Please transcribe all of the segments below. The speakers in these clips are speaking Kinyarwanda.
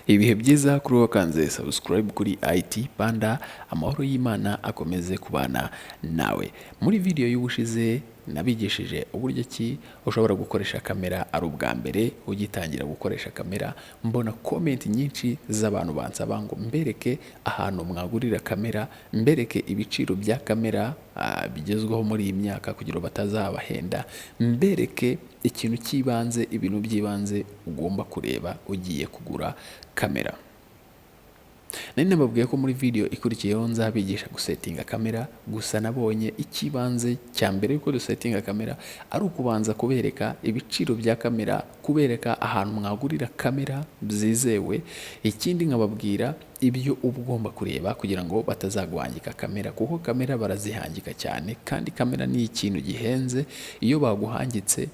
Ibihe byiza kuri wakanze subscribe kuri IT Panda, amahoro y'Imana akomeze kubana nawe. Muri video y'ubushize nabigishije uburyo ki ushobora gukoresha kamera ari ubwa mbere ugitangira gukoresha kamera. Mbona comment nyinshi z'abantu bansaba ngo mbereke ahantu mwagurira kamera, mbereke ibiciro bya kamera bigezweho muri iyi myaka kugira batazabahenda, mbereke ikintu cy'ibanze, ibintu by'ibanze ugomba kureba ugiye kugura kamera. Nari nababwiye ko muri video ikurikiyeho nzabigisha gusetinga kamera, gusa nabonye ikibanze cya mbere yuko dusetinga kamera ari ukubanza kubereka ibiciro bya kamera, kubereka ahantu mwagurira kamera byizewe. Ikindi nkababwira ibyo ugomba kureba kugira ngo batazaguhangika kamera, kuko kamera barazihangika cyane kandi kamera ni ikintu gihenze. Iyo baguhangitse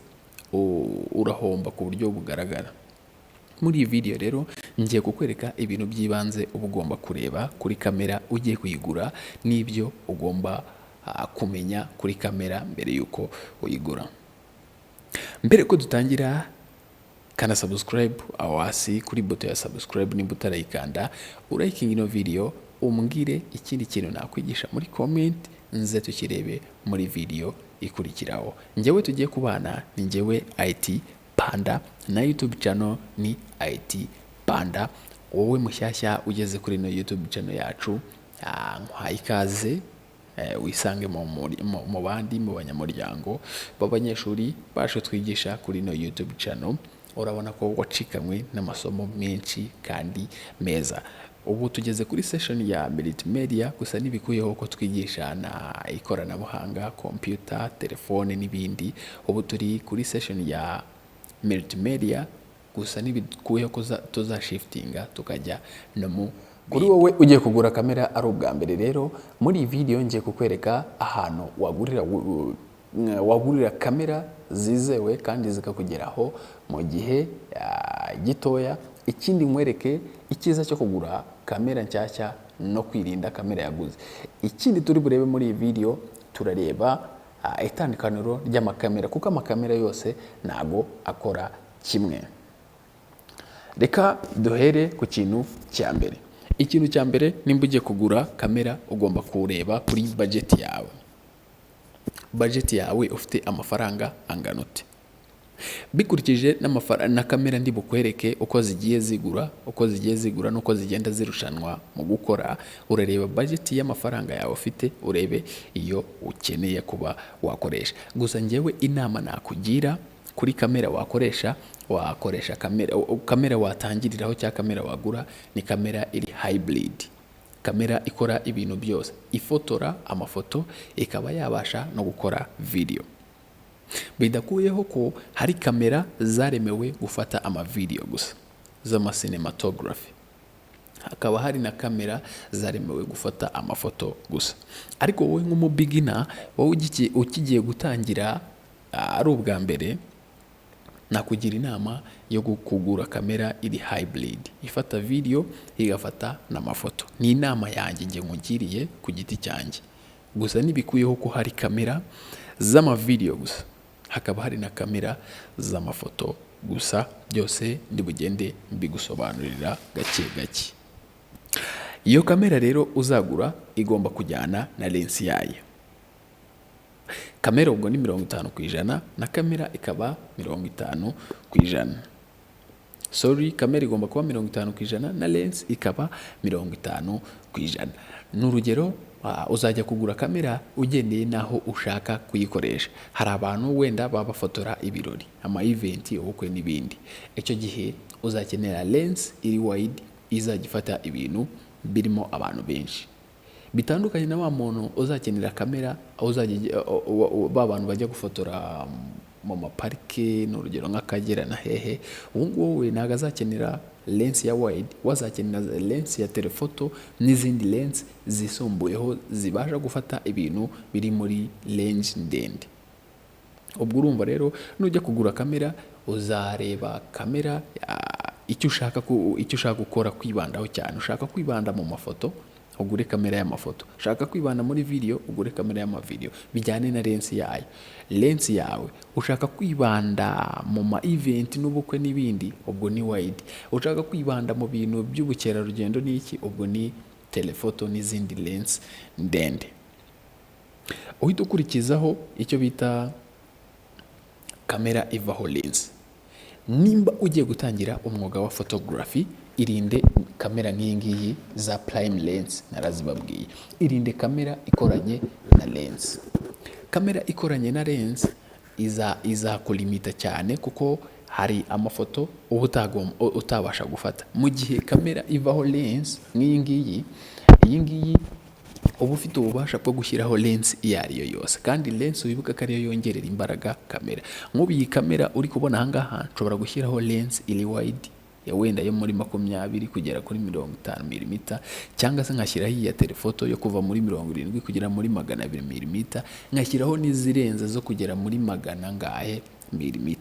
urahomba ku buryo bugaragara. Muri iyi video rero ngiye kukwereka ibintu by'ibanze uba ugomba kureba kuri kamera ugiye kuyigura, n'ibyo ugomba kumenya kuri kamera mbere yuko uyigura. Mbere ko dutangira, kana subscribe aho hasi kuri buto ya subscribe nimba utarayikanda, urayikinga ino video, umbwire ikindi kintu nakwigisha muri comment, nze tukirebe muri video ikurikiraho. Njyewe tugiye kubana ni njyewe IT Panda na YouTube channel ni IT Panda. Wowe mushyashya ugeze kuri no YouTube channel yacu, nkwaye ikaze wisange mu bandi mu banyamuryango b'abanyeshuri bacu twigisha kuri no YouTube channel. Urabona ko wacikanywe n'amasomo menshi kandi meza. Ubu tugeze kuri session ya multimedia, gusa nibikuyeho ko twigisha na ikoranabuhanga, computer, telefone n'ibindi. Ubu turi kuri session ya multimedia, gusa nibikuyeho ko tuzashiftinga tukajya no mu. Kuri wowe ugiye kugura kamera ari ubwa mbere rero, muri iyi video ngiye kukwereka ahantu wagurira kamera zizewe kandi zikakugeraho mu gihe gitoya. Ikindi nkwereke icyiza cyo kugura kamera nshyashya no kwirinda kamera yaguze. Ikindi turi burebe muri iyi video, turareba itandukaniro ry'amakamera, kuko amakamera yose ntago akora kimwe. Reka duhere ku kintu cya mbere. Ikintu cya mbere, nimba ugiye kugura kamera ugomba kureba kuri budget yawe. Budget yawe ufite amafaranga angana ute? Bikurikije na kamera ndi bukwereke uko zigiye zigura nuko zigenda zirushanwa mu gukora. Urareba budget y'amafaranga yawe ufite, urebe iyo ukeneye kuba wakoresha. Gusa njyewe inama nakugira kuri kamera wakoresha kamera watangiriraho cya kamera wagura ni kamera iri hybrid. Kamera ikora ibintu byose, ifotora amafoto, ikaba yabasha no gukora video. Bidakuyeho ko hari kamera zaremewe gufata amavideo gusa z'ama cinematography, hakaba hari na kamera zaremewe gufata amafoto gusa. Ariko wowe nk'umu beginner, wowe ukigiye gutangira ari ubwa mbere, nakugira inama yo kugura kamera iri hybrid, ifata video igafata n'amafoto. Ni inama yanjye nge nkugiriye ku giti cyanjye. Gusa nibikuyeho ko hari kamera z'ama video gusa, hakaba hari na kamera z'amafoto gusa. Byose ndi bugende mbigusobanurira gake gake. Iyo kamera rero uzagura igomba kujyana na lens yayo. Kamera ubwo ni 50% na kamera ikaba 50%. Sorry, kamera igomba kuba 50% na lens ikaba 50%. N'urugero, uzajya kugura kamera ugendeye naho ushaka kuyikoresha. Hari abantu wenda babafotora ibirori, ama event, ubukwe n'ibindi. Icyo gihe uzakenera lens iri wide izagifata ibintu birimo abantu benshi. Bitandukanye na wa muntu uzakenera kamera abantu bajya gufotora mu maparike, n'urugero nk'Akagera na hehe. Ubu wowe ntago azakenera lens ya wide, wazakenera lens ya telefoto n'izindi lens zisumbuyeho zibasha gufata ibintu biri muri range ndende. Ubwo urumva rero nujya kugura kamera uzareba kamera icyo ushaka gukora, kwibandaho cyane. Ushaka kwibanda mu mafoto, ugure kamera y'amafoto. Ushaka kwibanda muri video, ugure kamera y'amavideo bijyane na lens yayo. Lens yawe ushaka kwibanda mu ma event n'ubukwe n'ibindi, ubwo ni wide. Ushaka kwibanda mu bintu by'ubukerarugendo n'iki, ubwo ni telephoto n'izindi lens ndende. Uhita ukurikizaho icyo bita kamera ivaho lens. Nimba ugiye gutangira umwuga wa photography, irinde kamera nk'iyi ngiyi za prime lens, narazibabwiye. Irinde kamera ikoranye na lens. Kamera ikoranye na lens izakulimita cyane, kuko hari amafoto utabasha gufata. Mu gihe kamera ivaho lens nk'iyi ngiyi, iyi ngiyi uba ufite ububasha bwo gushyiraho lens iyo ariyo yose, kandi lens wibuka ko ariyo yongerera imbaraga kamera. Nk'ubu iyi kamera uri kubona ahangaha, nshobora gushyiraho lens iri wide ya wenda yo muri 20 kugera kuri 50 mm, cyangwa se nkashyiraho iya telephoto yo kuva muri 70 kugera muri 200 mm, nkashyiraho n'izirenze zo kugera muri 100 mm.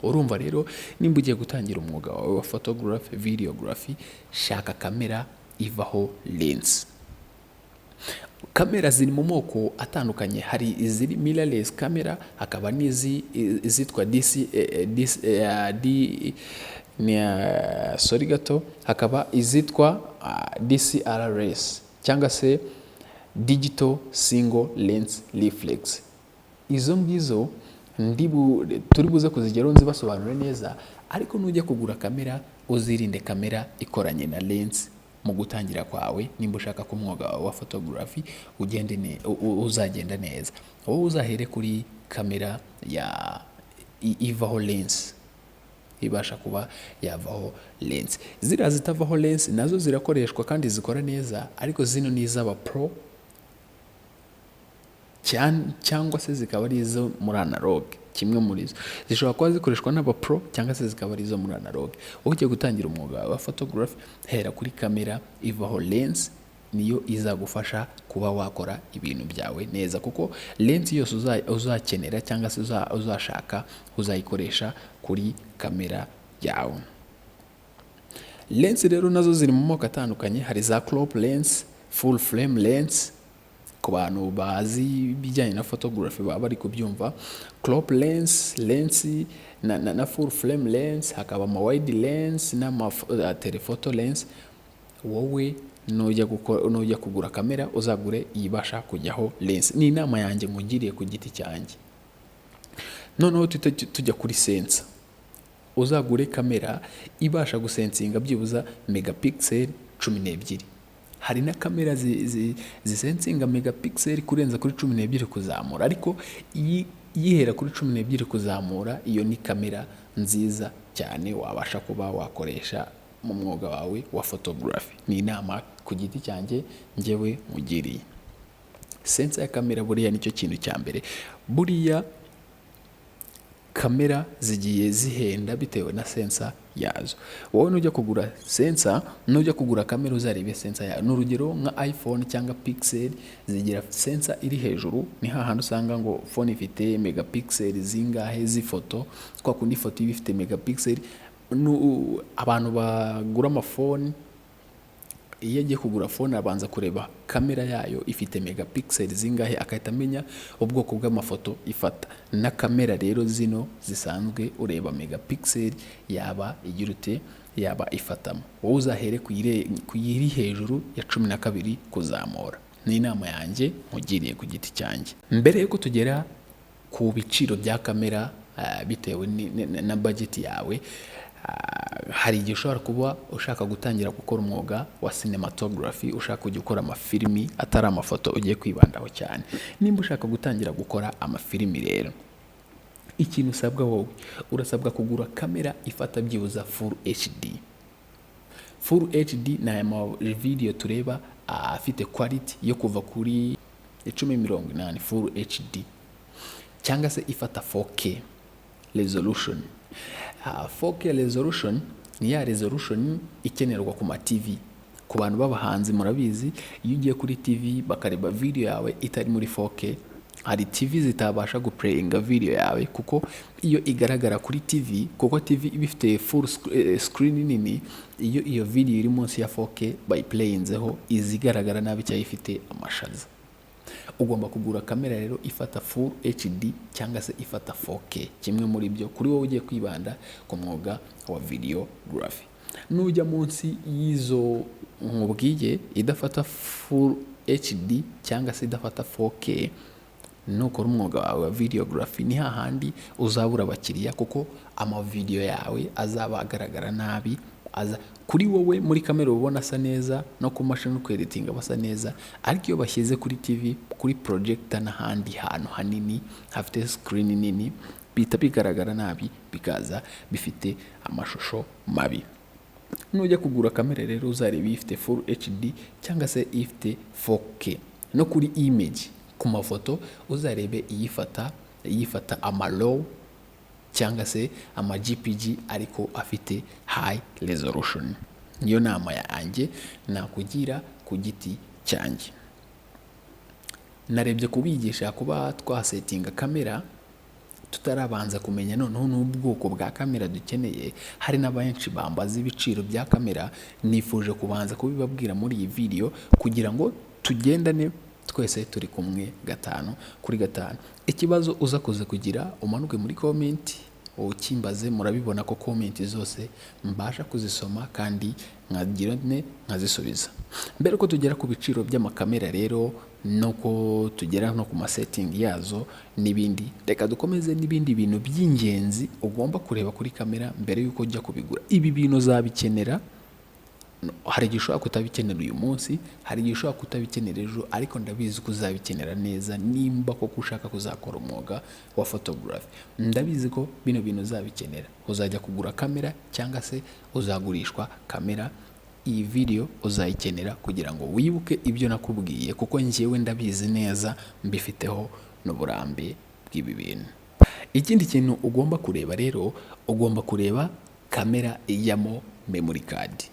Urumva rero, nimba ugiye gutangira umwuga wawe wa photography, videography, shaka kamera ivaho lens. Kamera ziri mu moko atandukanye. Hari iziri mirrorless camera, hakaba n'izitwa hakaba izitwa DCRLS cyangwa se digital single lens reflex. Izo ngizo turi buze kuzigeraho nzibasobanure neza, ariko nujya kugura kamera uzirinde kamera ikoranye na lens mu gutangira kwawe. Nimba ushaka ko umwuga wa photography uzagenda neza, wowe uzahere kuri kamera ya ivaho lens, ibasha kuba yavaho lens. Ziriya zitavaho lens nazo zirakoreshwa kandi zikora neza, ariko zino ni iz'aba pro cyangwa se zikaba ari izo muri analog. Kimwe muri zo zishobora kuba zikoreshwa n'aba pro cyangwa se zikaba ari izo muri analog. Ugiye gutangira umwuga wa photography, hera kuri kamera ivaho lens, niyo izagufasha kuba wakora ibintu byawe neza, kuko lens yose uzakenera cyangwa se uzashaka uzayikoresha kuri kamera yawe. Lens rero nazo ziri mu moko atandukanye. Hari za crop lens, full frame lens. Ku bantu bazi bijyanye na photography baba bari kubyumva, crop lens na full frame lens, hakaba ama wide lens na telephoto lens. Wowe nujya kugura kamera, uzagure ibasha kujyaho lens. Ni inama yanjye ngugiriye ku giti cyanjye. Noneho tujya kuri sensor. Uzagure kamera ibasha gusensinga byibuza megapixel 12. Hari na kamera zisensinga megapixel kurenza kuri 12 kuzamura, ariko yihera kuri 12 kuzamura, iyo ni kamera nziza cyane wabasha kuba wakoresha mu mwuga wawe wa photography. Ni inama ku giti cyanjye njyewe mugiriye. Sensor ya kamera buriya nicyo kintu cya mbere. Buriya kamera zigiye zihenda bitewe na sensor yazo. Wowe nujya kugura sensor, nujya kugura kamera, uzarebe sensor yayo. N'urugero nka iPhone cyangwa Pixel zigira sensor iri hejuru. Ni hahandi usanga ngo phone ifite megapixel zingahe z'ifoto, kwa kundi ifoto iba ifite megapixel. Abantu bagura amafone, iyo agiye kugura phone abanza kureba kamera yayo ifite megapixel zingahe, akahita amenya ubwoko bw'amafoto ifata. Na kamera rero zino zisanzwe ureba megapixel yaba igirute yaba ifatamo. Wowe uzahere kuyiri hejuru ya 12 kuzamura. Ni inama yanjye mugiriye ku giti cyanjye. Mbere yuko tugera ku biciro bya kamera bitewe na budget yawe, hari igihe ushobora kuba ushaka gutangira gukora umwuga wa cinematography, ushaka kujya ukora amafilimi atari amafoto ugiye kwibandaho cyane. Nimba ushaka gutangira gukora amafilimi rero, ikintu usabwa wowe, urasabwa kugura kamera ifata byibuza full HD. Full HD ni ama video tureba afite quality yo kuva kuri 1080 full HD, cyangwa se ifata 4K resolution. 4K resolution ni ya resolution ikenerwa ku ma TV. Ku bantu b'abahanzi murabizi, iyo ugiye kuri TV bakareba video yawe itari muri 4K hari TV zitabasha guplayinga video yawe kuko iyo igaragara kuri TV, kuko TV iba ifite full screen nini, iyo video iri munsi ya 4K bayiplayinzeho izigaragara nabi cyangwa ifite amashaza. Ugomba kugura kamera rero ifata full HD cyangwa se ifata 4K, kimwe muri byo kuri wowe ugiye kwibanda ku mwuga wa videography. Nujya munsi y'izo nkubwiye idafata full HD cyangwa se idafata 4K, nukora umwuga wawe wa videography ni hahandi uzabura abakiriya, kuko amavideo yawe azaba agaragara nabi. Kuri wowe muri kamera ubona asa neza, no ku mashini ku editing basa neza, ariko iyo bashyize kuri TV, kuri projector n'ahandi hantu hanini hafite screen nini, bita bigaragara nabi, bikaza bifite amashusho mabi. Nujya kugura kamera rero uzareba ifite full HD cyangwa se ifite 4K. No kuri image, ku mafoto uzarebe iyifata ama low cyangwa se ama JPG ariko afite high resolution. Niyo nama yanjye nakugira ku giti cyanjye. Narebye kubigisha kuba twasetinga kamera tutarabanza kumenya noneho n'ubwoko bwa kamera dukeneye. Hari n'abenshi bambaza ibiciro bya kamera, nifuje kubanza kubibabwira muri iyi video kugira ngo tugendane twese turi kumwe 5 kuri 5. Ikibazo uza kuze kugira umanuke muri comment ukimbaze, murabibona ko comment zose mbasha kuzisoma kandi nkazisubiza. Mbere ko tugera ku biciro by'amakamera rero nuko tugera no ku setting yazo n'ibindi, reka dukomeze n'ibindi bintu by'ingenzi ugomba kureba kuri kamera mbere yuko ujya kubigura. Ibi bintu uzabikenera, hari igihe ushobora kutabikenera uyu munsi, hari igihe ushobora kutabikenera ejo, ariko ndabizi ko uzabikenera neza nimba koko ushaka kuzakora umwuga wa photography. Ndabizi ko bino bintu uzabikenera. Uzajya kugura kamera cyangwa se uzagurishwa kamera. Iyi video uzayikenera kugira ngo wibuke ibyo nakubwiye, kuko njyewe ndabizi neza, mbifiteho n'uburambe bw'ibi bintu. Ikindi kintu ugomba kureba rero, ugomba kureba kamera ijyamo memory card.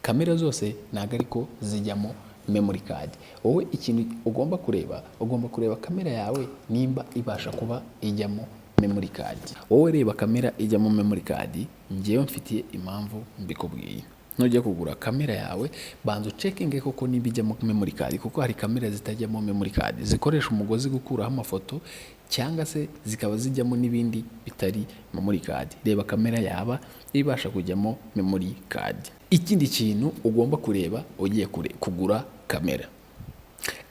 Kamera zose ntago ariko zijyamo memory card. Wowe ikintu ugomba kureba kamera yawe nimba ibasha kuba ijyamo memory card. Wowe reba kamera ijyamo memory card, njyewe mfitiye impamvu mbikubwiye. Nujya kugura kamera yawe, banza checking koko niba ijyamo memory card, kuko hari kamera zitajyamo memory card zikoresha umugozi gukuraho amafoto, cyangwa se zikaba zijyamo n'ibindi bitari memory card. Reba kamera yaba ibasha kujyamo memory card. Ikindi kintu ugomba kureba ugiye kugura kamera.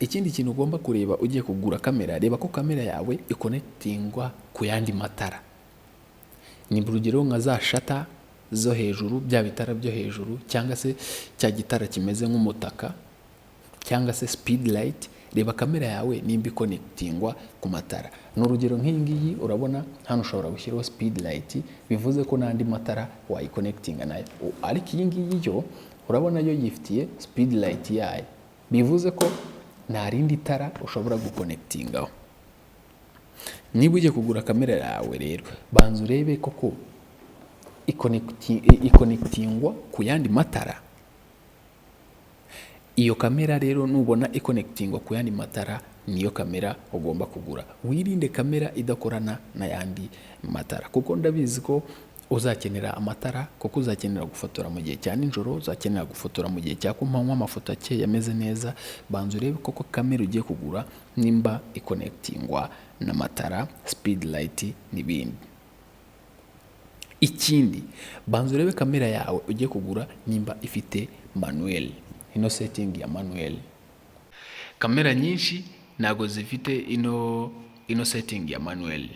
Ikindi kintu ugomba kureba ugiye kugura kamera, reba ko kamera yawe iconnectingwa ku yandi matara. Ni urugero nka za shutter zo hejuru, bya bitara byo hejuru, cyangwa se cya gitara kimeze nk'umutaka, cyangwa se speed light. Reba kamera yawe nimba iconnectingwa ku matara. N'urugero nk'ingiyi urabona hano ushobora gushyiraho speed light, bivuze ko n'andi matara wayiconnectinga nayo. Ariko iyi ngiyi yo urabona yo yifitiye speed light yayo, bivuze ko nta rindi tara ushobora guconnectingaho. Niba ugiye kugura kamera yawe rero, banza urebe koko iconnectingwa ku yandi matara. Iyo kamera rero nubona iconnectingwa ku yandi matara, niyo kamera ugomba kugura. Wirinde kamera idakorana na yandi matara, kuko ndabizi ko uzakenera amatara, kuko uzakenera gufotora mu gihe cya nijoro, uzakenera gufotora mu gihe cya kumanywa amafoto akeye ameze neza. Banza urebe koko kamera ugiye kugura nimba iconnectingwa na matara, speed light n'ibindi. Ikindi, banza urebe kamera yawe ugiye kugura nimba ifite manuel, ino setting ya manuel. Kamera nyinshi ntago zifite ino setting ya manuel.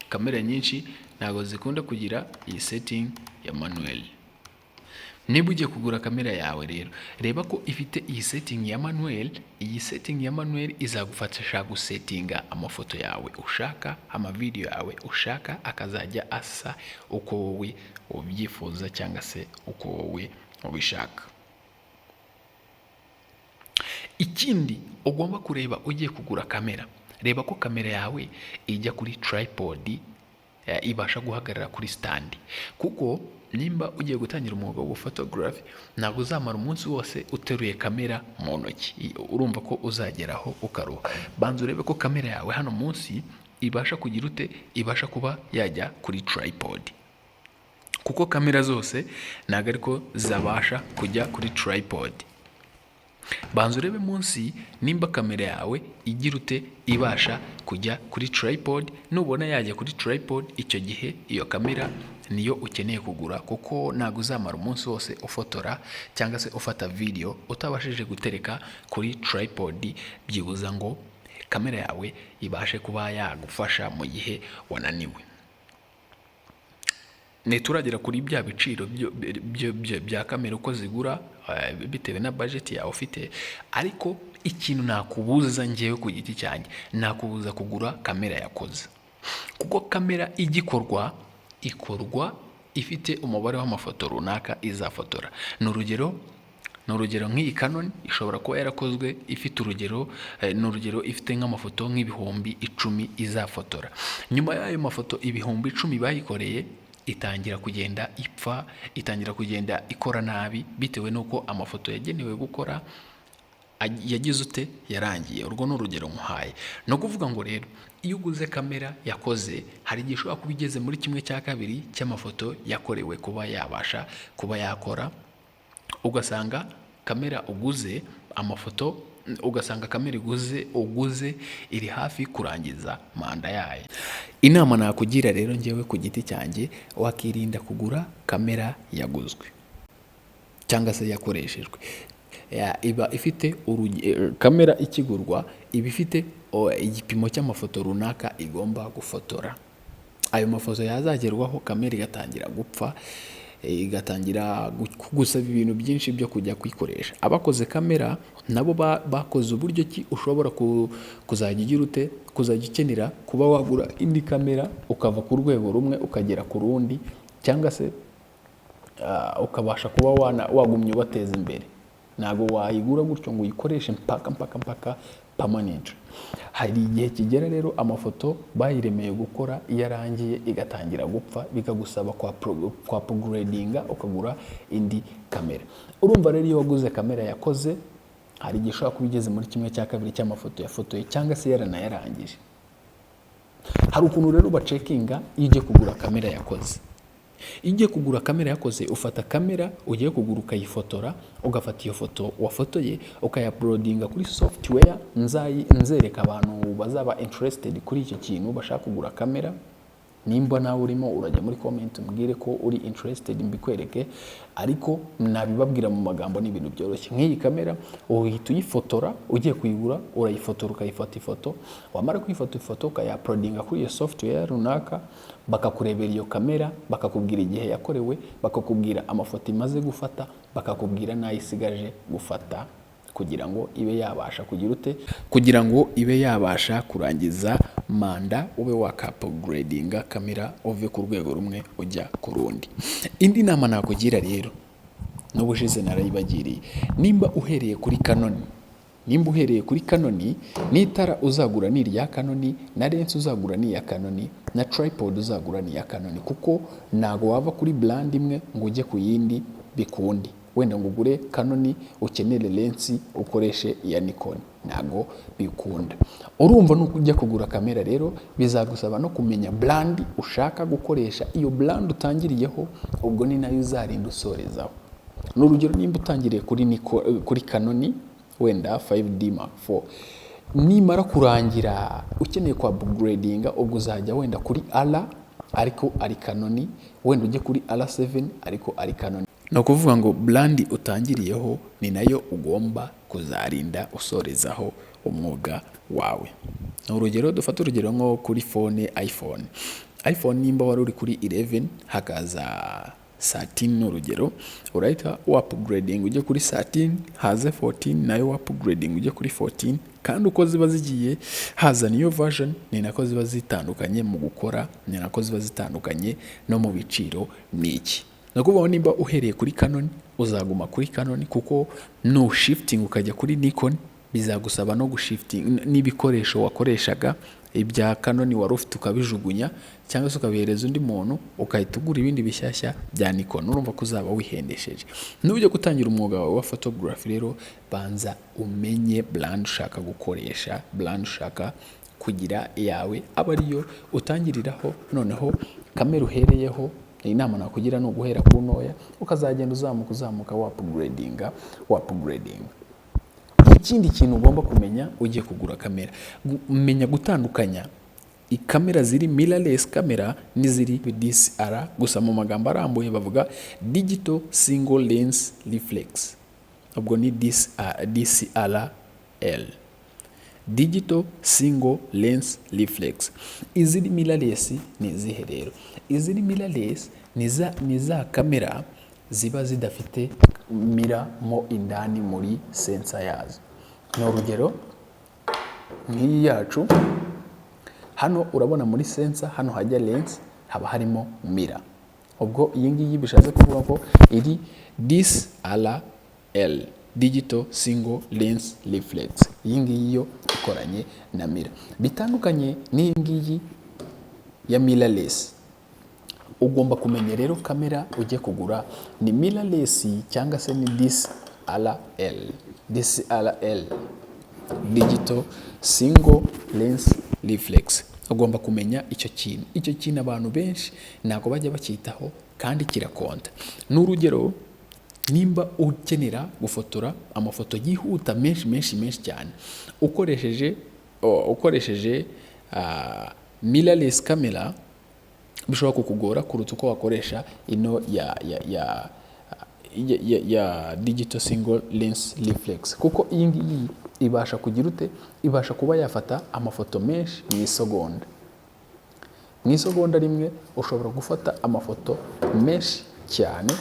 Kamera nyinshi ntago zikunda kugira iyi setting ya manuel. Niba ugiye kugura kamera yawe rero, reba ko ifite iyi setting ya manuel. Iyi setting ya manuel izagufasha gusettinga amafoto yawe ushaka, amavideo yawe ushaka akazajya asa uko wowe ubyifuza cyangwa se uko wowe ubishaka. Ikindi ugomba kureba ugiye kugura kamera, reba ko kamera yawe ijya kuri tripod, ibasha guhagarara kuri stand, kuko nimba ugiye gutangira umwuga w'ubufotogarafi ntabwo uzamara umunsi wose uteruye kamera mu ntoki, urumva ko uzageraho ukaruha. Banza urebe ko kamera yawe hano munsi ibasha kugira ute, ibasha kuba yajya kuri tripod, kuko kamera zose ntabwo ariko zabasha kujya kuri tripod. Banza urebe munsi nimba kamera yawe igira ute, ibasha kujya kuri tripod. Nubona yajya kuri tripod, icyo gihe iyo kamera niyo ukeneye kugura, kuko ntabwo uzamara umunsi wose ufotora cyangwa se ufata video utabashije gutereka kuri tripod, byibuza ngo kamera yawe ibashe kuba yagufasha mu gihe wananiwe. Turagera kuri bya biciro bya kamera uko zigura bitewe na budget yawe ufite, ariko ikintu nakubuza ngewe ku giti cyanjye, nakubuza kugura kamera yakoze, kuko kamera igikorwa ikorwa ifite umubare w'amafoto runaka izafotora. Ni urugero nk'iyi Canon ishobora kuba yarakozwe ifite urugero ifite nk'amafoto nk'ibihumbi 10 izafotora. Nyuma y'ayo mafoto ibihumbi 10 bayikoreye, itangira kugenda ipfa, itangira kugenda ikora nabi, bitewe n'uko amafoto yagenewe gukora yagize ute, yarangiye. Urwo ni urugero nkuhaye. No kuvuga ngo rero iyo uguze kamera yakoze, hari igihe ushobora kuba igeze muri 1/2 cy'amafoto yakorewe kuba yabasha kuba yakora, ugasanga kamera uguze amafoto, ugasanga kamera uguze iri hafi kurangiza manda yayo. Inama nakugira rero ngewe ku giti cyanjye, wakirinda kugura kamera yaguzwe cyangwa se yakoreshejwe. Iba ifite kamera ikigurwa iba ifite igipimo cy'amafoto runaka igomba gufotora. Ayo mafoto yazagerwaho kamera igatangira gupfa, igatangira kugusaba ibintu byinshi byo kujya kwikoresha. Abakoze kamera nabo bakoze uburyo ki ushobora kuzajya ugira ute, kuzajya ukenera kuba wagura indi kamera ukava ku rwego rumwe ukagera ku rundi, cyangwa se ukabasha kuba wagumya ubateza imbere. Ntabwo wayigura gutyo ngo uyikoreshe mpaka permanent. Hari igihe kigera rero amafoto bayiremeye gukora iyo arangiye igatangira gupfa, bikagusaba kwa upgradinga ukagura indi kamera. Urumva rero iyo waguze kamera yakoze, hari igihe ushobora kuba igeze muri 1/2 cy'amafoto yafotoye cyangwa se yaranayarangije. Hari ukuntu rero bacekinga iyo ugiye kugura kamera yakoze. Iyo ugiye kugura kamera yakoze, ufata kamera ugiye kugura ukayifotora, ugafata iyo foto wafotoye ukayaploadinga kuri software nzereka abantu bazaba interested kuri icyo kintu bashaka kugura kamera. Nimba nawe urimo urajya muri comment umbwire ko uri interested mbikwereke, ariko nabibabwira mu magambo ni ibintu byoroshye. Nk'iyi kamera uhita uyifotora, ugiye kuyigura urayifotora ukayifata ifoto, wamara kuyifata ifoto ukayaploadinga kuri iyo software runaka, bakakurebera iyo kamera, bakakubwira igihe yakorewe, bakakubwira amafoto imaze gufata, bakakubwira n'ayisigaje gufata, kugira ngo ibe yabasha kugira ute, kugira ngo ibe yabasha kurangiza manda, ube wakapgradinga kamera uve ku rwego rumwe ujya ku rundi. Indi nama nakugira rero, n'ubushize narayibagiriye, nimba uhereye kuri Canon, n'itara uzagura ni irya Canon, na lens uzagura ni iya Canon, na tripod uzagura ni iya Canon, kuko ntago wava kuri brand imwe ngo ujye ku yindi bikundi. Wenda ngo ugure Canon ukenere lens ukoreshe iya Nikon, ntago bikunda. Urumva nuko ujya kugura kamera rero bizagusaba no kumenya brand ushaka gukoresha. Iyo brand utangiriyeho ubwo ni nayo uzarinda usorezaho. N'urugero nimba utangiriye kuri Canon wenda 5D Mark IV, nimara kurangira ukeneye kwa upgradinga, ubwo uzajya wenda kuri R ariko ari Canon, wenda ujye kuri R7 ariko ari Canon. No kuvuga ngo brand utangiriyeho ni nayo ugomba kuzarinda usorezaho umwuga wawe. Urugero dufata urugero nko kuri iPhone nimba wari uri kuri 11 hakaza 13 urugero, urahita upgrading ujye kuri 13, haze 14 nayo upgrading ujye kuri 14, kandi uko ziba zigiye haza niyo version ni nako ziba zitandukanye mu gukora, ni nako ziba zitandukanye no mu biciro n'iki. Nakuvuga nimba uhereye kuri Canon uzaguma kuri Canon, kuko no shifting ukajya kuri Nikon bizagusaba no gushifting n'ibikoresho wakoreshaga ibya Canon wari ufite ukabijugunya cyangwa se ukabihereza undi muntu ukahita ugura ibindi bishyashya bya Nikon, urumva ko uzaba wihendesheje. Nujya gutangira umwuga wawe wa photography rero banza umenye brand ushaka gukoresha, brand ushaka kugira yawe aba ariyo utangiriraho, noneho kamera uhereyeho. Inama nakugira no guhera ku ntoya ukazagenda uzamuka wa upgrading. Ikindi kintu ugomba kumenya ugiye kugura kamera, menya gutandukanya ikamera ziri mirrorless kamera n'iziri DSLR, gusa mu magambo arambuye bavuga digital single lens reflex, ubwo ni DSLR. Digital single lens reflex. Iziri mirrorless ni izihe rero? Iziri mirrorless ni za kamera ziba zidafite mira mo indani muri sensor yazo. Ni urugero nk'iyi yacu, hano urabona muri sensor hano hajya lens haba harimo mira, ubwo iyi ngiyi bishatse kuvuga ko iri DSLR, digital single lens reflex. Iyi ngiyi yo ikoranye na mira, bitandukanye n'iyi ngiyi ya mirrorless. Ugomba kumenya rero kamera ugiye kugura ni mirrorless cyangwa se ni DSLR, digital single lens reflex. Ugomba kumenya icyo kintu abantu benshi ntabwo bajya bacyitaho kandi kirakonta. N'urugero, nimba ukenera gufotora amafoto yihuta menshi cyane ukoresheje mirrorless camera, bishobora kukugora kuruta uko wakoresha ino ya digital single lens reflex, kuko iyi ngiyi ibasha kugira ute, ibasha kuba yafata amafoto menshi mu isegonda rimwe. Ushobora gufata amafoto menshi cyane,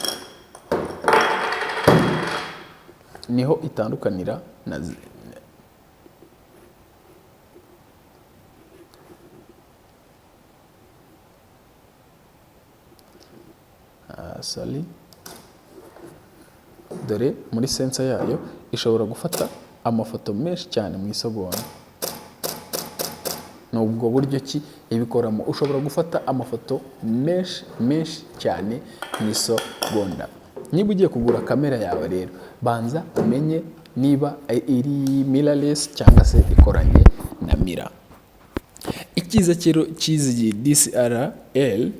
niho itandukanira na dore muri sensor yayo ishobora gufata amafoto menshi cyane mu isegonda. Nubwo buryo ki ibikoramo, ushobora gufata amafoto menshi cyane mu isegonda. Niba ugiye kugura kamera yawe rero banza umenye niba iri mirrorless cyangwa se ikoranye na mira. Icyiza cy'izi DSLR,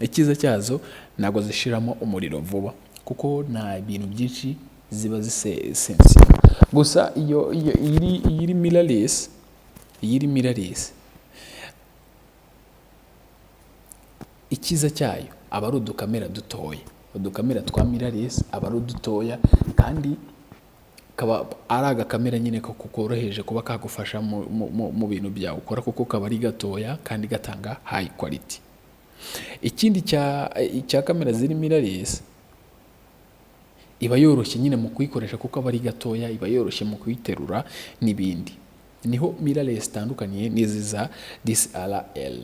icyiza cyazo ntabwo zishiramo umuriro vuba kuko nta bintu byinshi ziba zisensitive. Gusa iyo iri mirrorless, icyiza cyayo aba ari udukamera dutoya. Udukamera twa mirrorless aba ari udutoya kandi kaba ari agakamera nyine ko kukoroheje kuba kagufasha mu bintu byawe ukora, kuko kaba ari gatoya kandi gatanga high quality. Ikindi cya kamera ziri mirrorless, iba yoroshye nyine mu kuyikoresha kuko aba ari gatoya, iba yoroshye mu kuyiterura n'ibindi. Niho mirrorless itandukaniye n'izi za DSLR.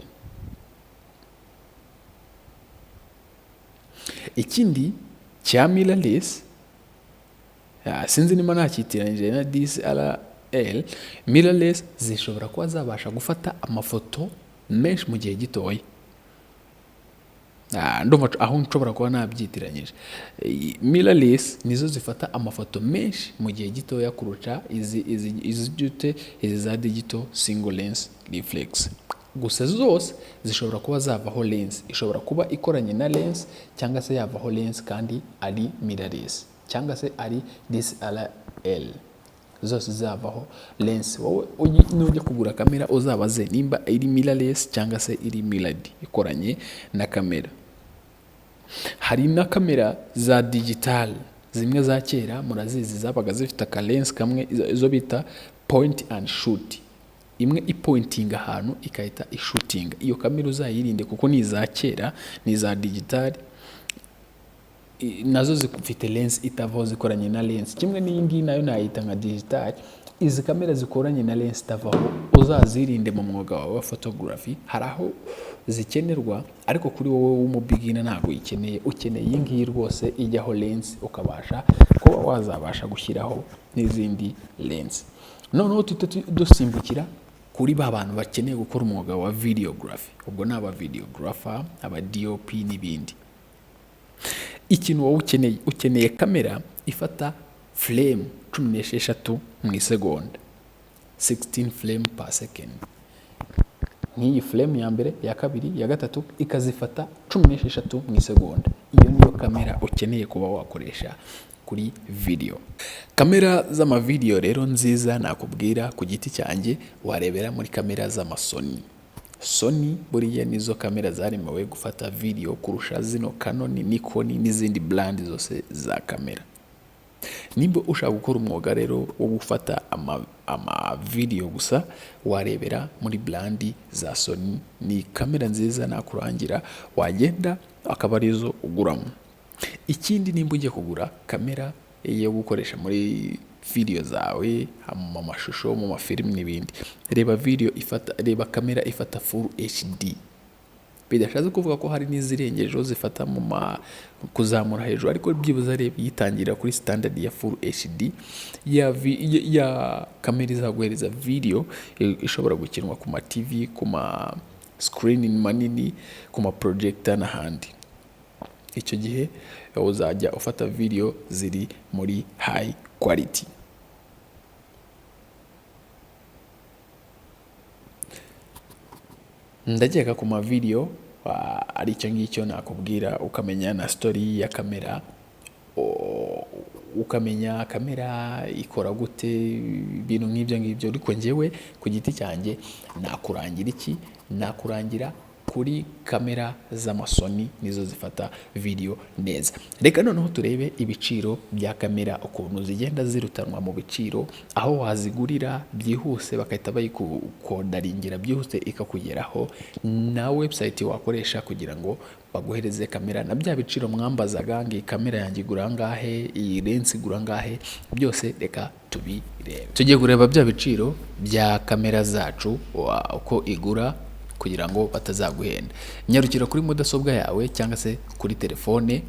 Ikindi cya mirrorless, sinzi niba ntakitiranyije na DSLR, mirrorless zishobora kuba zabasha gufata amafoto menshi mu gihe gitoya. Ndumva aho nshobora kuba nabyitiranyije. Mirrorless nizo zifata amafoto menshi mu gihe gitoya kuruca izi za digital single lens reflex. Gusa zose zishobora kuba zavaho lens, ishobora kuba ikoranye na lens cyangwa se yavaho lens kandi ari mirrorless cyangwa se ari DSLR. Zose zavaho lens. Wowe nujya kugura kamera uzabaze nimba iri mirrorless cyangwa se iri mirrored ikoranye na kamera. Hari na kamera za digital zimwe za kera murazizi zabaga zifite aka lens kamwe, izo bita point and shoot. Imwe ipointing ahantu ikahita ishooting. Iyo kamera uzayirinde kuko ni za kera, ni za digital, nazo zifite lens itavaho zikoranye na lens. Kimwe n'iyi ngiyi nayo nayita nka digital. Izi kamera zikoranye na lens itavaho uzazirinde mu mwuga wawe wa photography. Hari aho zikenerwa ariko kuri wowe w'umubigina ntabwo uyikeneye. Ukeneye iyi ngiyi rwose ijyaho lens ukabasha kuba wazabasha gushyiraho n'izindi lens. Noneho dusimbukira kuri ba bantu bakeneye gukora umwuga wa videography, ubwo ni aba videographer, aba DOP n'ibindi. Ikintu wowe ukeneye kamera ifata frame 16 mu isegonda, 16 frame per second. Nk'iyi frame ya mbere, ya kabiri, ya gatatu ikazifata 16 mu isegonda. Iyo niyo kamera ukeneye kuba wakoresha kuri video. Kamera z'ama video rero nziza nakubwira ku giti cyanjye warebera muri kamera z'ama Sony buriya nizo kamera zaremewe gufata video kurusha zino Canon, Nikon n'izindi brand zose za kamera. Nimba ushaka gukora umwuga rero wo gufata ama video gusa, warebera muri brand za Sony. Ni kamera nziza nakurangira, wagenda akaba arizo uguramo. Ikindi nimba ugiye kugura kamera yo gukoresha muri video zawe, mu mashusho, mu mafilm n'ibindi, reba kamera ifata full HD. Bidashatse kuvuga ko hari n'izirengejeho zifata mu kuzamura hejuru, ariko byibuze reba yitangira kuri standard ya full HD ya kamera izaguhereza video ishobora gukinwa ku ma TV, ku ma screen manini, ku ma projector n'ahandi. Icyo gihe uzajya ufata video ziri muri high quality. Ndakeka ku ma video ari cyo ngicyo nakubwira, ukamenya na story ya kamera, ukamenya kamera ikora gute, ibintu nk'ibyo ngibyo. Ariko njyewe ku giti cyanjye nakurangira iki? Nakurangira kuri kamera z'ama Sony, nizo zifata video neza. Reka noneho turebe ibiciro bya kamera ukuntu zigenda zirutanwa mu biciro, aho wazigurira byihuse bakahita bayikodaringira byihuse ikakugeraho, na website wakoresha kugira ngo baguhereze kamera, na bya biciro mwambazaga ngo kamera yanjye igura ngahe, iyi lens igura ngahe, byose reka tubirebe. Tugiye kureba bya biciro bya kamera zacu uko igura kugira ngo batazaguhenda. Nyarukira kuri mudasobwa yawe cyangwa se kuri telefone,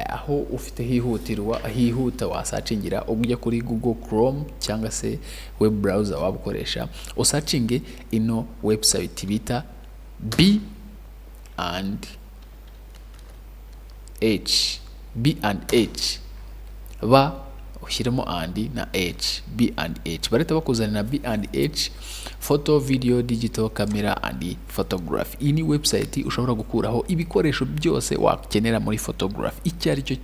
aho ufite hihuta wasacingira, ujya kuri Google Chrome cyangwa se web browser wabukoresha, usacinge ino website bita B&H ushyiremo and na H, B&H. Bareta bakuzanira B&H photo, video, digital camera and photography. Iyi ni website ushobora gukuraho ibikoresho byose wakenera muri photography, icyo ari cyo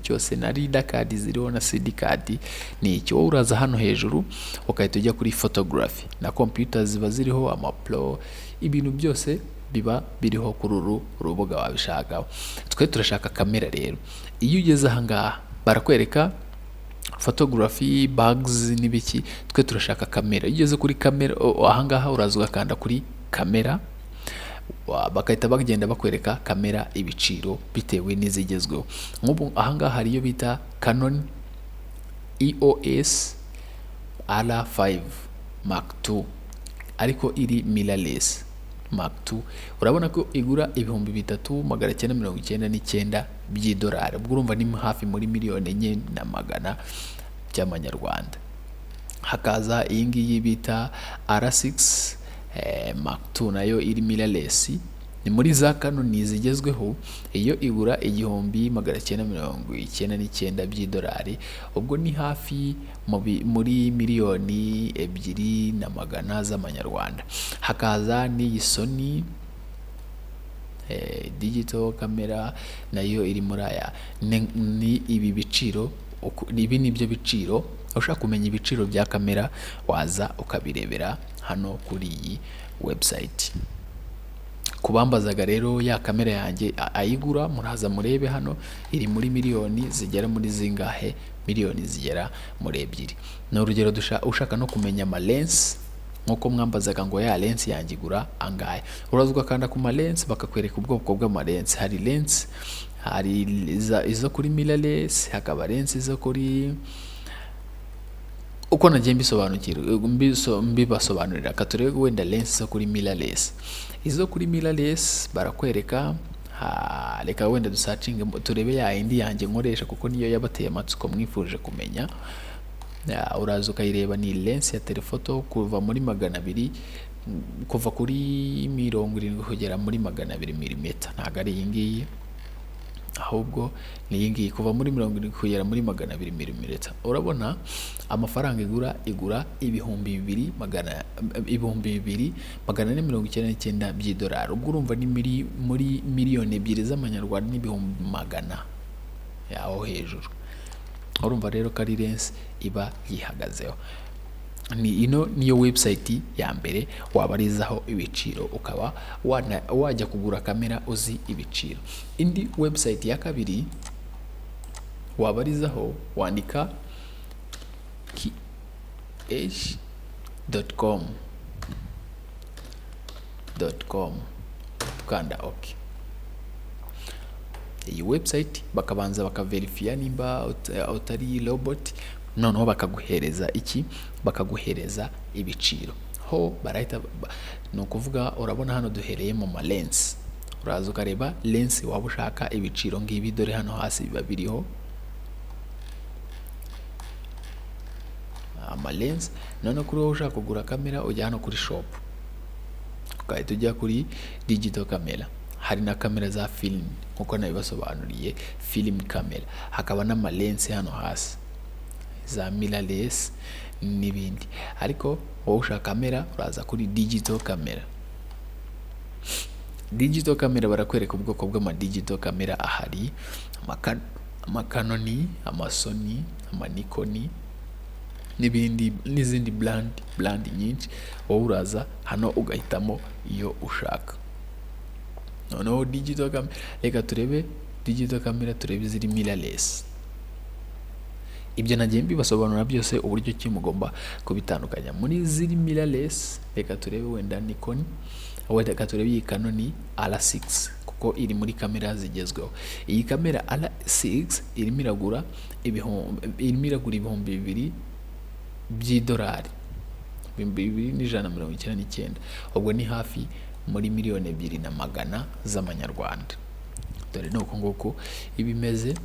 cyose na reader card ziriho na CD card. Ni icyo uraza hano hejuru ukahita ujya kuri photography, na computer ziba ziriho amapro, ibintu byose biba biriho kuri uru rubuga wabishakaho. Twe turashaka kamera rero. Iyo ugeze aha ngaha barakwereka photography, bags n'ibiki, twe turashaka kamera. Iyo ugeze kuri kamera aha ngaha uraza ugakanda kuri kamera, bakahita bagenda bakwereka kamera ibiciro bitewe n'izigezweho. Nk'ubu aha ngaha hariyo bita Canon EOS R5 Mark II ariko iri mirrorless Mark II, urabona ko igura $3,999 by'idolari. Ubwo urumva ni hafi muri $4,400 by'amanyarwanda. Hakaza iyi ngiyi bita R6 Mark II nayo iri mirrorless, ni muri za Canon zigezweho. Iyo igura $999 by'idolari, ubwo ni hafi muri $2,200,000 z'amanyarwanda. Hakaza n'iyi Sony digital camera nayo iri muri aya. Ni ibi biciro, ibi nibyo biciro. Ushaka kumenya ibiciro bya kamera waza ukabirebera hano kuri iyi website. Kubambazaga rero ya kamera yanjye ayigura, muraza murebe hano, iri muri miliyoni zigera muri zingahe, miliyoni zigera muri 2. Ni urugero ushaka no kumenya ama lens, nkuko mwambazaga ngo ya lens yanjye igura angahe, uraza ugakanda ku ma lens bakakwereka ubwoko bw'ama lens. Hari lens, hari izo kuri mirrorless, hakaba lens izo kuri, uko nagiye mbibasobanurira. Katurebe wenda lens zo kuri mirrorless. Izo kuri mirrorless barakwereka, reka wenda dusearching turebe ya indi yanjye nkoresha kuko niyo yabateye amatsiko mwifuje kumenya. Uraza ukayireba, ni lens ya telephoto kuva muri 200 kuva kuri 70 kugera muri 200 mm, ntabwo ari iyi ngiyi, ahubwo ni iyi ngiyi kuva muri 70 kugera muri 200 mm. Urabona amafaranga igura ibihumbi 2,499 by'idolari. Ubwo urumva ni muri miliyoni 2 z'amanyarwanda n'ibihumbi 100 yaho hejuru. Urumva rero ko ari lens iba yihagazeho. Niyo website ya mbere wabarizaho ibiciro, ukaba wajya kugura kamera uzi ibiciro. Indi website ya kabiri wabarizaho, wandika kh.com, ukanda OK. Iyi website bakabanza bakaverifia nimba utari robot, noneho bakaguhereza bakaguhereza ibiciro. Ho barahita no kuvuga, urabona hano duhereye mu lens, uraza ukareba lens waba ushaka ibiciro ngibi, dore hano hasi biba biriho lens. None kuri wowe ushaka kugura kamera ujya hano kuri shop, ukahita ujya kuri digital camera. Hari na kamera za film nkuko nabibasobanuriye, film camera, hakaba lens hano hasi za mirrorless n'ibindi. Ariko wowe ushaka kamera uraza kuri digital camera. Digital camera barakwereka ubwoko bw'ama digital camera ahari, ama Canon, ama Sony, ama Nikon n'izindi brand nyinshi. Wowe uraza hano ugahitamo iyo ushaka. Noneho digital camera, reka turebe digital camera, turebe ziri mirrorless. Ibyo nagiye mbibasobanura byose uburyo ki mugomba kubitandukanya. Muri ziri mirrorless, reka turebe wenda Nikon, reka turebe iyi Canon R6 kuko iri muri kamera zigezweho. Iyi kamera R6 irimo iragura ibihumbi 2,000 by'idolari, 2,199. Ubwo ni hafi muri miliyoni 2,100 z'amanyarwanda. Dore nuko nguko ibimeze,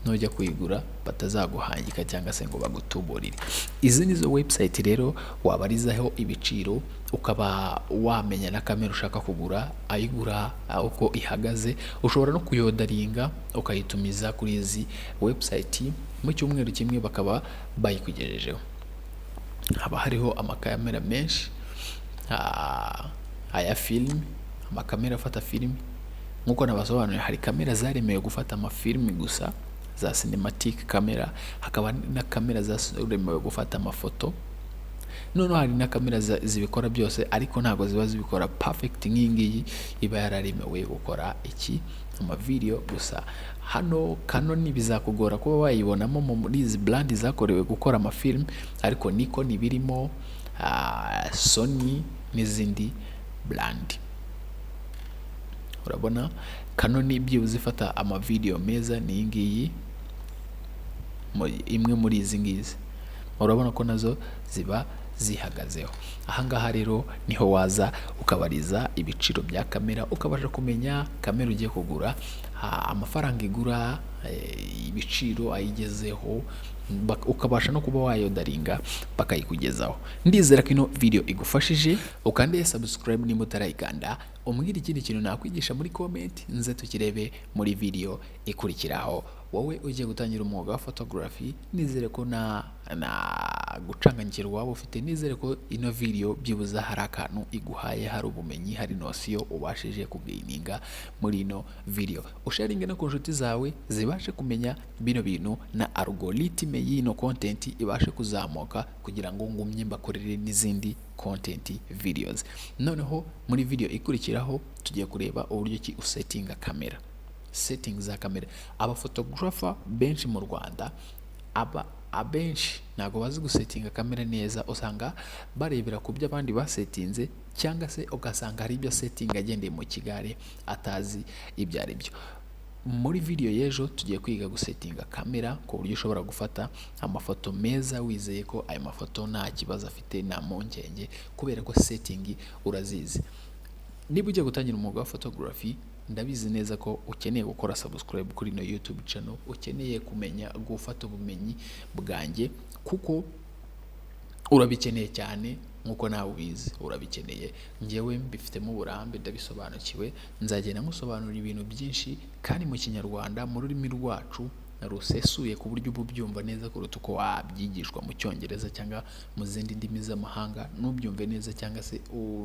nujya kuyigura batazaguhangika cyangwa se ngo bagutuburire. Izi nizo website rero wabarizaho ibiciro, ukaba wamenya na kamera ushaka kugura, ayigura uko ihagaze. Ushobora no kuyodaringa ukayitumiza kuri izi website, mu cyumweru kimwe bakaba bayikugejejeho. Haba hariho amakamera menshi, aya film, amakamera afata film. Nkuko nabasobanuriye, hari kamera zaremewe gufata amafilm gusa za cinematic camera, hakaba na kamera zaremewe gufata amafoto. Noneho hari na kamera zibikora byose, ariko ntago ziba zibikora perfect nk'ingiyi, iba yararemewe gukora ama video gusa. Hano Canon bizakugora kuba wayibonamo muri izi brand zakorewe gukora amafilm, ariko Nikon birimo, Sony n'izindi brand. Urabona Canon byibuze ifata ama video meza ni ngiyi, imwe muri izi ngizi. Urabona ko nazo ziba zihagazeho. Ahangaha rero niho waza ukabariza ibiciro bya kamera, ukabasha kumenya kamera ugiye kugura, amafaranga igura, ibiciro ayigezeho, ukabasha no kuba wayodaringa bakayikugezaho. Ndizera ko ino video igufashije, ukande subscribe nimba utarayikanda, umbwira ikindi kintu nakwigisha muri comment, nze tukirebe muri video ikurikiraho. Wowe ugiye gutangira umwuga wa photography, nizere ko na gucanganyikirwa waba ufite, nizere ko ino video byibuza hari akantu iguhaye, hari ubumenyi, hari nosiyo ubashije kugaininga muri ino video. Usharinge no ku nshuti zawe zibashe kumenya bino bintu, na algoritme y'ino content ibashe kuzamuka, kugira ngo ngumye mbakorere n'izindi content videos. Noneho muri video ikurikiraho tugiye kureba uburyo ki usettinga kamera, settings za kamera. Aba photographer benshi mu Rwanda, abenshi ntago bazi gusettinga kamera neza, usanga barebera ku byo abandi basettinze, cyangwa se ugasanga hari ibyo setting agendeye mu kigare atazi ibyo ari byo. Muri video y'ejo tugiye kwiga gusettinga kamera ku buryo ushobora gufata amafoto meza wizeye ko ayo mafoto nta kibazo afite, nta mpungenge, kubera ko setting urazizi. Niba ugiye gutangira umwuga wa photography, ndabizi neza ko ukeneye gukora subscribe kuri no YouTube channel, ukeneye kumenya gufata ubumenyi bwanjye, kuko urabikeneye cyane. nk'uko nawe ubizi urabikeneye, njyewe mbifitemo uburambe ndabisobanukiwe, nzagenda nkusobanurira ibintu byinshi kandi mu kinyarwanda mu rurimi rwacu rusesuye ku buryo uba ubyumva neza kuruta uko wabyigishwa mu cyongereza cyangwa mu zindi ndimi z'amahanga ntubyumve neza, cyangwa se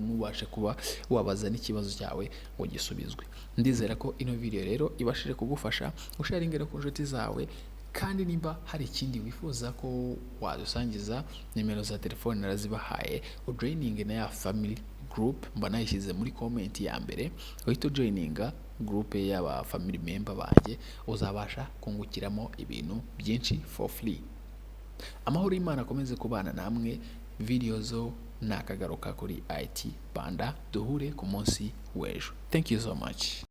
ntubashe kuba wabaza n'ikibazo cyawe ngo gisubizwe. Ndizera ko ino video rero ibashije kugufasha usharingera ku nshuti zawe, kandi niba hari ikindi wifuza ko wadusangiza, nimero za telefone narazibahaye, ujoininge na ya family group mba nayishyize muri comment ya mbere, uhita ujoininga group y'aba family member banjye, uzabasha kungukiramo ibintu byinshi for free. Amahoro y'Imana akomeze kubana namwe. Video zo nakagaruka kuri IT Panda, duhure ku munsi w'ejo. Thank you so much.